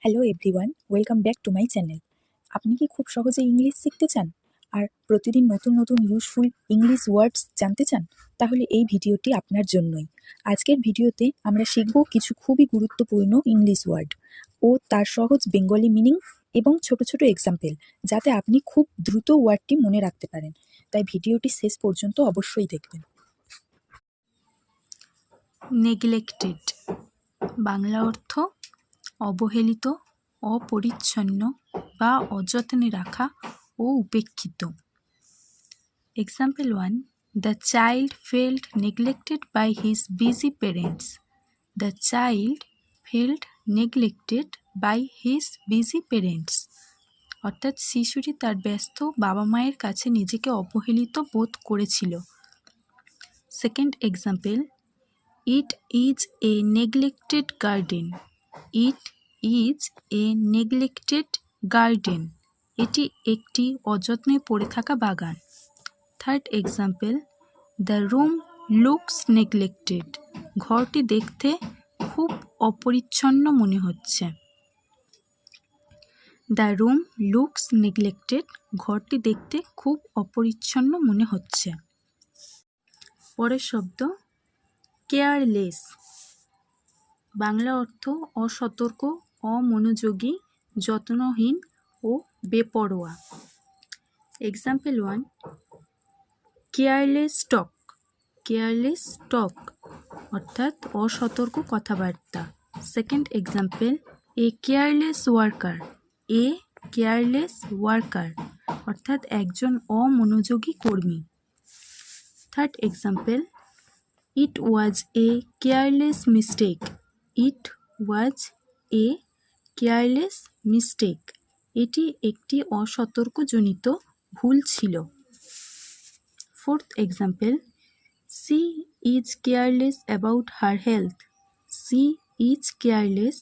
Hello everyone, welcome back to my channel. আপনি কি খুব সহজে ইংলিশ শিখতে চান আর প্রতিদিন নতুন নতুন ইউজফুল ইংলিশ ওয়ার্ডস জানতে চান? তাহলে এই ভিডিওটি আপনার জন্যই। আজকের ভিডিওতে আমরা শিখব কিছু খুবই গুরুত্বপূর্ণ ইংলিশ ওয়ার্ড ও তার সহজ বেঙ্গলি মিনিং এবং ছোট ছোট এক্সাম্পল, যাতে আপনি খুব দ্রুত ওয়ার্ডটি মনে রাখতে পারেন। তাই ভিডিওটি শেষ পর্যন্ত অবশ্যই দেখবেন। নেগলেক্টেড বাংলা অর্থ অবহেলিত, অপরিচ্ছন্ন বা অযত্নে রাখা ও উপেক্ষিত। Example 1, the child felt neglected by his busy parents. The child felt neglected by his busy parents, অর্থাৎ শিশুটি তার ব্যস্ত বাবা মায়ের কাছে নিজেকে অবহেলিত বোধ করেছিল। Second example, It is a neglected garden. It is a neglected garden. এটি একটি অযত্নে পড়ে থাকা বাগান। Third example, the room looks neglected. ঘরটি দেখতে খুব অপরিচ্ছন্ন মনে হচ্ছে। দ্য রুম লুকস নেগলেক্টেড, ঘরটি দেখতে খুব অপরিচ্ছন্ন মনে হচ্ছে। পরের শব্দ কেয়ারলেস, বাংলা অর্থ অসতর্ক, অমনোযোগী, যত্নহীন ও বেপরোয়া। এক্সাম্পল 1, কেয়ারলেস টক। কেয়ারলেস টক অর্থাৎ অসতর্ক কথাবার্তা। সেকেন্ড এক্সাম্পল, এ কেয়ারলেস ওয়ার্কার। এ কেয়ারলেস ওয়ার্কার অর্থাৎ একজন অমনোযোগী কর্মী। Third example, It was a careless mistake. It was a careless mistake. এটি একটি অসতর্কজনিত ভুল ছিল। Fourth example, She is careless about her health. She is careless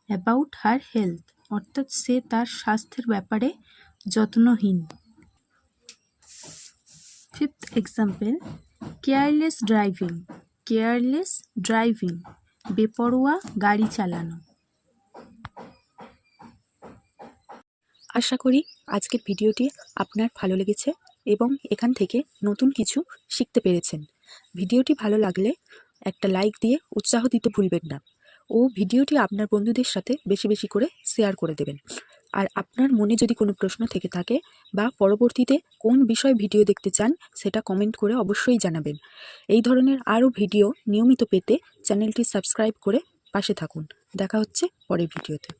about her health. অর্থাৎ সে তার স্বাস্থ্যের ব্যাপারে যত্নহীন। Fifth example, careless driving. Careless driving, বেপরোয়া গাড়ি চালানো। আশা করি আজকের ভিডিওটি আপনার ভালো লেগেছে এবং এখান থেকে নতুন কিছু শিখতে পেরেছেন। ভিডিওটি ভালো লাগলে একটা লাইক দিয়ে উৎসাহ দিতে ভুলবেন না ও ভিডিওটি আপনার বন্ধুদের সাথে বেশি বেশি করে শেয়ার করে দেবেন। আর আপনার মনে যদি কোনো প্রশ্ন থেকে থাকে বা পরবর্তীতে কোন বিষয় ভিডিও দেখতে চান সেটা কমেন্ট করে অবশ্যই জানাবেন। এই ধরনের আরও ভিডিও নিয়মিত পেতে চ্যানেলটি সাবস্ক্রাইব করে পাশে থাকুন। দেখা হচ্ছে পরের ভিডিওতে।